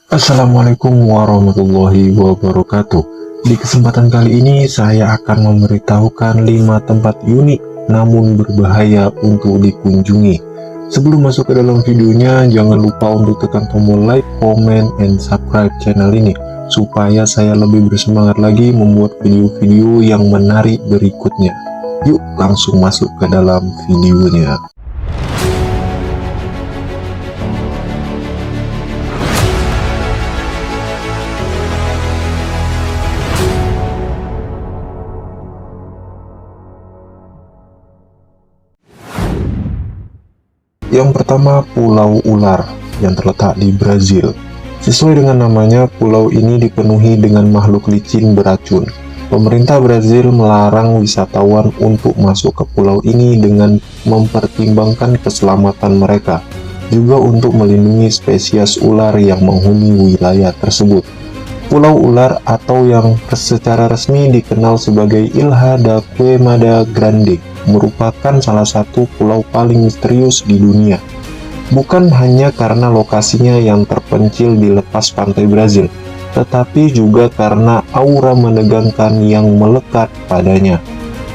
Assalamualaikum warahmatullahi wabarakatuh. Di kesempatan kali ini saya akan memberitahukan 5 tempat unik namun berbahaya untuk dikunjungi. Sebelum masuk ke dalam videonya, jangan lupa untuk tekan tombol like, comment, and subscribe channel ini supaya saya lebih bersemangat lagi membuat video-video yang menarik berikutnya. Yuk langsung masuk ke dalam videonya. Yang pertama, Pulau Ular yang terletak di Brazil. Sesuai dengan namanya, pulau ini dipenuhi dengan makhluk licin beracun. Pemerintah Brazil melarang wisatawan untuk masuk ke pulau ini dengan mempertimbangkan keselamatan mereka, juga untuk melindungi spesies ular yang menghuni wilayah tersebut. Pulau Ular atau yang secara resmi dikenal sebagai Ilha da Queimada Grande merupakan salah satu pulau paling misterius di dunia. Bukan hanya karena lokasinya yang terpencil di lepas pantai Brazil, tetapi juga karena aura menegangkan yang melekat padanya.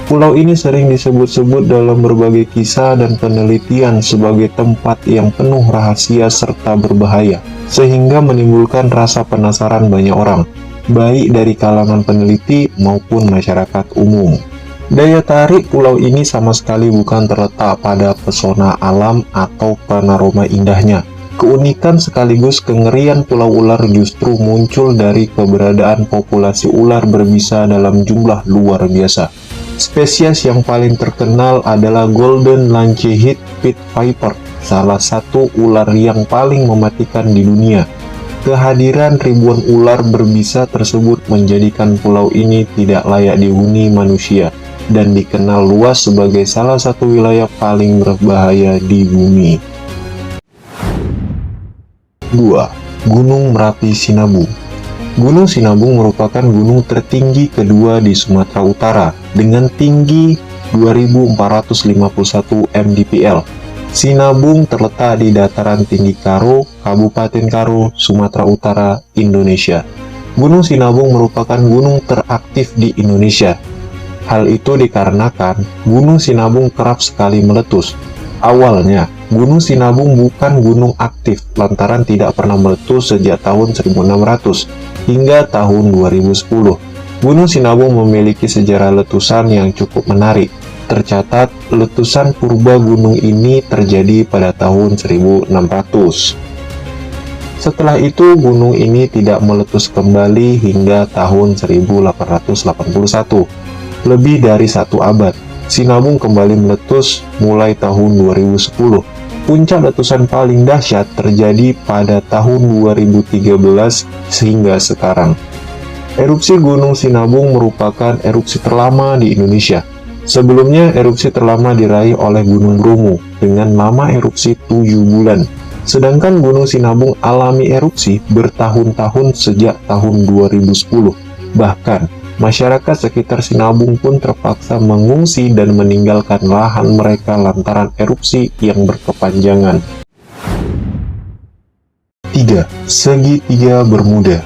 Pulau ini sering disebut-sebut dalam berbagai kisah dan penelitian sebagai tempat yang penuh rahasia serta berbahaya, sehingga menimbulkan rasa penasaran banyak orang, baik dari kalangan peneliti maupun masyarakat umum. Daya tarik pulau ini sama sekali bukan terletak pada pesona alam atau panorama indahnya. Keunikan sekaligus kengerian Pulau Ular justru muncul dari keberadaan populasi ular berbisa dalam jumlah luar biasa. Spesies yang paling terkenal adalah Golden Lancehead Pit Viper, salah satu ular yang paling mematikan di dunia. Kehadiran ribuan ular berbisa tersebut menjadikan pulau ini tidak layak dihuni manusia dan dikenal luas sebagai salah satu wilayah paling berbahaya di bumi. 2. Gunung Merapi Sinabung. Gunung Sinabung merupakan gunung tertinggi kedua di Sumatera Utara dengan tinggi 2451 mdpl. Sinabung terletak di dataran tinggi Karo, Kabupaten Karo, Sumatera Utara, Indonesia. Gunung Sinabung merupakan gunung teraktif di Indonesia. Hal itu dikarenakan Gunung Sinabung kerap sekali meletus. Awalnya, Gunung Sinabung bukan gunung aktif lantaran tidak pernah meletus sejak tahun 1600 hingga tahun 2010. Gunung Sinabung memiliki sejarah letusan yang cukup menarik. Tercatat, letusan purba gunung ini terjadi pada tahun 1600. Setelah itu, gunung ini tidak meletus kembali hingga tahun 1881. Lebih dari 1 abad, Sinabung kembali meletus mulai tahun 2010. Puncak letusan paling dahsyat terjadi pada tahun 2013 sehingga sekarang. Erupsi Gunung Sinabung merupakan erupsi terlama di Indonesia. Sebelumnya, erupsi terlama diraih oleh Gunung Bromo dengan lama erupsi 7 bulan. Sedangkan Gunung Sinabung alami erupsi bertahun-tahun sejak tahun 2010. Bahkan, masyarakat sekitar Sinabung pun terpaksa mengungsi dan meninggalkan lahan mereka lantaran erupsi yang berkepanjangan. 3. Segitiga Bermuda.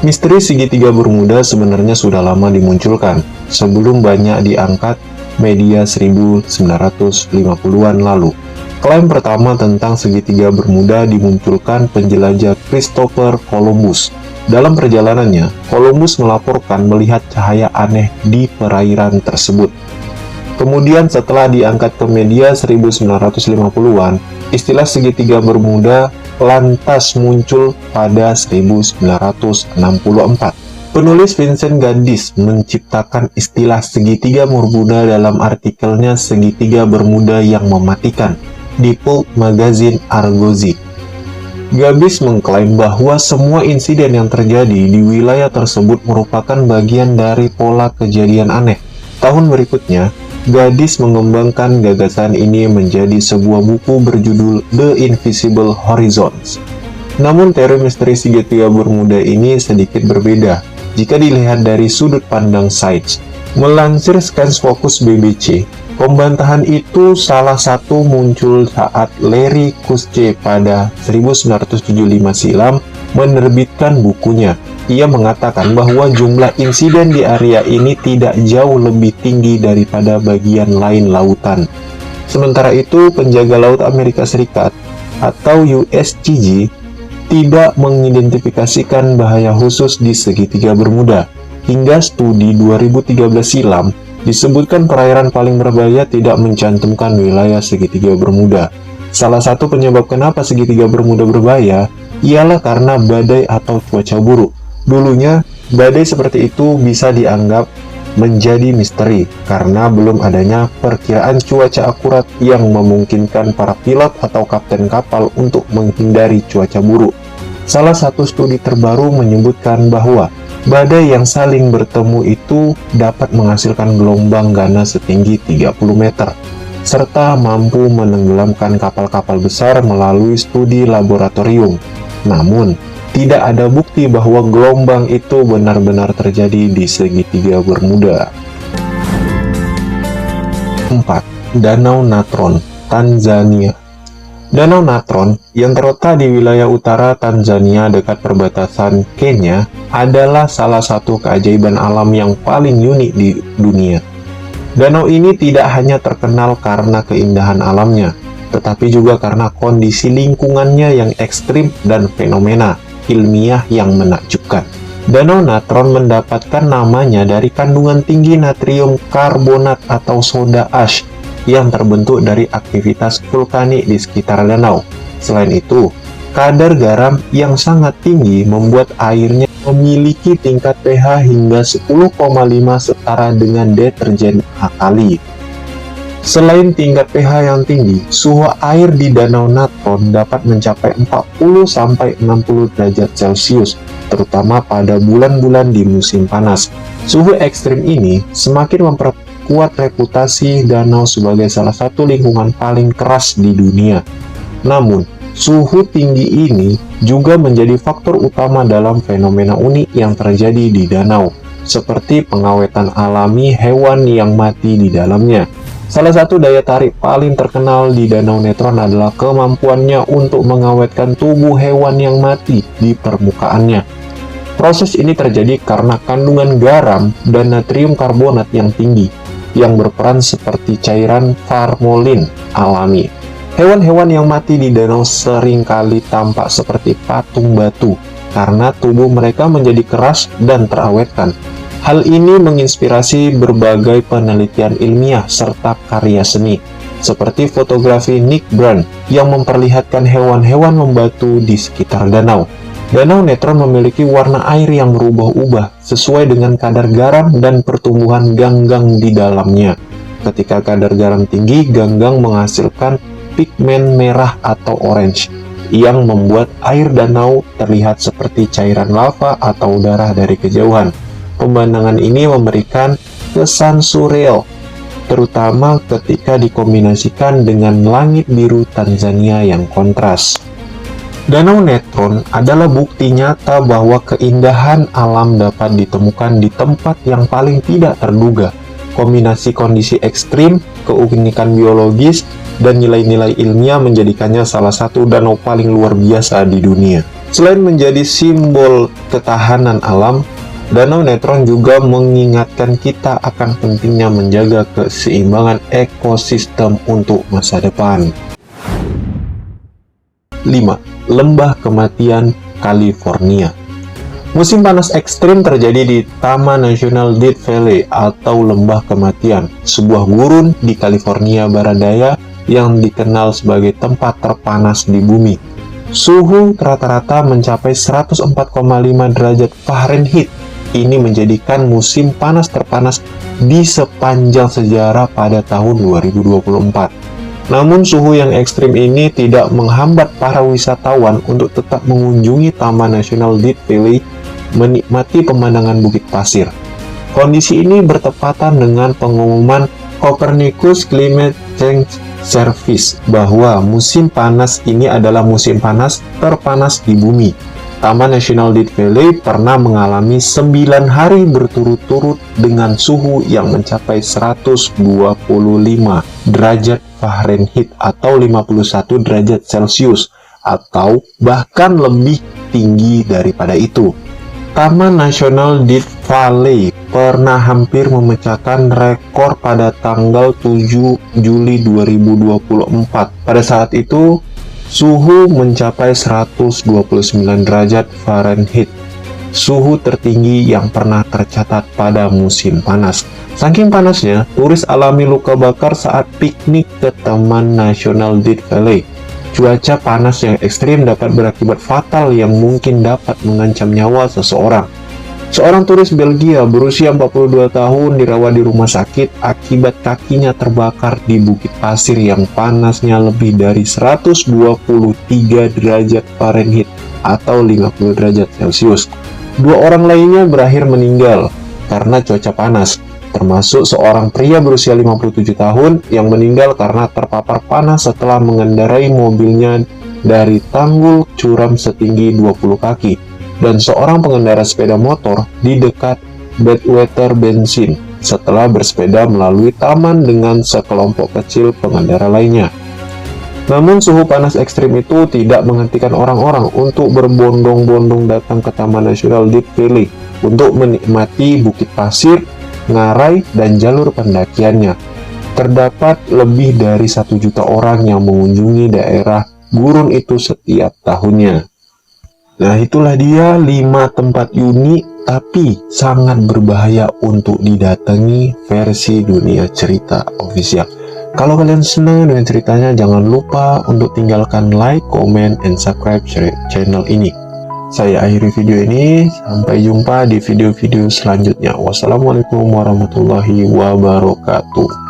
Misteri segitiga Bermuda sebenarnya sudah lama dimunculkan, sebelum banyak diangkat media 1950-an lalu. Klaim pertama tentang segitiga Bermuda dimunculkan penjelajah Christopher Columbus. Dalam perjalanannya, Columbus melaporkan melihat cahaya aneh di perairan tersebut. Kemudian setelah diangkat ke media 1950-an, istilah segitiga Bermuda lantas muncul pada 1964. Penulis Vincent Gaddis menciptakan istilah segitiga Bermuda dalam artikelnya Segitiga Bermuda yang Mematikan di pulp magazine Argosy. Gaddis mengklaim bahwa semua insiden yang terjadi di wilayah tersebut merupakan bagian dari pola kejadian aneh. Tahun berikutnya, Gaddis mengembangkan gagasan ini menjadi sebuah buku berjudul The Invisible Horizons. Namun teori misteri segitiga Bermuda ini sedikit berbeda jika dilihat dari sudut pandang sains. Melansir Scans Focus BBC, pembantahan itu salah satu muncul saat Larry Kutsche pada 1975 silam menerbitkan bukunya. Ia mengatakan bahwa jumlah insiden di area ini tidak jauh lebih tinggi daripada bagian lain lautan. Sementara itu, penjaga laut Amerika Serikat atau USGG tidak mengidentifikasikan bahaya khusus di segitiga Bermuda. Hingga studi 2013 silam, disebutkan perairan paling berbahaya tidak mencantumkan wilayah segitiga Bermuda. Salah satu penyebab kenapa segitiga Bermuda berbahaya ialah karena badai atau cuaca buruk. Dulunya, badai seperti itu bisa dianggap menjadi misteri karena belum adanya perkiraan cuaca akurat yang memungkinkan para pilot atau kapten kapal untuk menghindari cuaca buruk. Salah satu studi terbaru menyebutkan bahwa badai yang saling bertemu itu dapat menghasilkan gelombang ganas setinggi 30 meter, serta mampu menenggelamkan kapal-kapal besar melalui studi laboratorium. Namun, tidak ada bukti bahwa gelombang itu benar-benar terjadi di segitiga Bermuda. 4. Danau Natron, Tanzania. Danau Natron yang terletak di wilayah utara Tanzania dekat perbatasan Kenya adalah salah satu keajaiban alam yang paling unik di dunia. Danau ini tidak hanya terkenal karena keindahan alamnya, tetapi juga karena kondisi lingkungannya yang ekstrim dan fenomena ilmiah yang menakjubkan. Danau Natron mendapatkan namanya dari kandungan tinggi natrium karbonat atau soda ash yang terbentuk dari aktivitas vulkanik di sekitar danau. Selain itu, kadar garam yang sangat tinggi membuat airnya memiliki tingkat pH hingga 10,5 setara dengan deterjen alkali. Selain tingkat pH yang tinggi, suhu air di Danau Natron dapat mencapai 40-60 derajat Celcius, terutama pada bulan-bulan di musim panas. Suhu ekstrim ini semakin memperkuat reputasi danau sebagai salah satu lingkungan paling keras di dunia. Namun, suhu tinggi ini juga menjadi faktor utama dalam fenomena unik yang terjadi di danau, seperti pengawetan alami hewan yang mati di dalamnya. Salah satu daya tarik paling terkenal di Danau Natron adalah kemampuannya untuk mengawetkan tubuh hewan yang mati di permukaannya. Proses ini terjadi karena kandungan garam dan natrium karbonat yang tinggi, yang berperan seperti cairan formalin alami. Hewan-hewan yang mati di danau seringkali tampak seperti patung batu, karena tubuh mereka menjadi keras dan terawetkan. Hal ini menginspirasi berbagai penelitian ilmiah serta karya seni, seperti fotografi Nick Brand yang memperlihatkan hewan-hewan membatu di sekitar danau. Danau Natron memiliki warna air yang berubah-ubah sesuai dengan kadar garam dan pertumbuhan ganggang di dalamnya. Ketika kadar garam tinggi, ganggang menghasilkan pigmen merah atau orange, yang membuat air danau terlihat seperti cairan lava atau darah dari kejauhan. Pemandangan ini memberikan kesan surreal, terutama ketika dikombinasikan dengan langit biru Tanzania yang kontras. Danau Natron adalah bukti nyata bahwa keindahan alam dapat ditemukan di tempat yang paling tidak terduga. Kombinasi kondisi ekstrim, keunikan biologis, dan nilai-nilai ilmiah menjadikannya salah satu danau paling luar biasa di dunia. Selain menjadi simbol ketahanan alam, Danau Natron juga mengingatkan kita akan pentingnya menjaga keseimbangan ekosistem untuk masa depan. 5. Lembah Kematian California. Musim panas ekstrim terjadi di Taman Nasional Death Valley atau Lembah Kematian, sebuah gurun di California Barat Daya yang dikenal sebagai tempat terpanas di bumi. Suhu rata-rata mencapai 104,5 derajat Fahrenheit. Ini menjadikan musim panas terpanas di sepanjang sejarah pada tahun 2024. Namun suhu yang ekstrim ini tidak menghambat para wisatawan untuk tetap mengunjungi Taman Nasional Death Valley menikmati pemandangan bukit pasir. Kondisi ini bertepatan dengan pengumuman Copernicus Climate Change Service bahwa musim panas ini adalah musim panas terpanas di bumi. Taman Nasional Death Valley pernah mengalami 9 hari berturut-turut dengan suhu yang mencapai 125 derajat Fahrenheit atau 51 derajat Celcius, atau bahkan lebih tinggi daripada itu. Taman Nasional Death Valley pernah hampir memecahkan rekor pada tanggal 7 Juli 2024. Pada saat itu, suhu mencapai 129 derajat Fahrenheit, suhu tertinggi yang pernah tercatat pada musim panas. Saking panasnya, turis alami luka bakar saat piknik ke Taman Nasional Death Valley. Cuaca panas yang ekstrim dapat berakibat fatal yang mungkin dapat mengancam nyawa seseorang. Seorang turis Belgia berusia 42 tahun dirawat di rumah sakit akibat kakinya terbakar di bukit pasir yang panasnya lebih dari 123 derajat Fahrenheit atau 50 derajat Celcius. Dua orang lainnya berakhir meninggal karena cuaca panas, termasuk seorang pria berusia 57 tahun yang meninggal karena terpapar panas setelah mengendarai mobilnya dari tanggul curam setinggi 20 kaki, dan seorang pengendara sepeda motor di dekat Badwater Bensin setelah bersepeda melalui taman dengan sekelompok kecil pengendara lainnya. Namun suhu panas ekstrim itu tidak menghentikan orang-orang untuk berbondong-bondong datang ke Taman Nasional Death Valley untuk menikmati bukit pasir, ngarai, dan jalur pendakiannya. Terdapat lebih dari 1 juta orang yang mengunjungi daerah gurun itu setiap tahunnya. Nah, itulah dia 5 tempat unik tapi sangat berbahaya untuk didatangi versi Dunia Cerita Official. Kalau kalian senang dengan ceritanya, jangan lupa untuk tinggalkan like, comment, and subscribe channel ini. Saya akhiri video ini, sampai jumpa di video-video selanjutnya. Wassalamualaikum warahmatullahi wabarakatuh.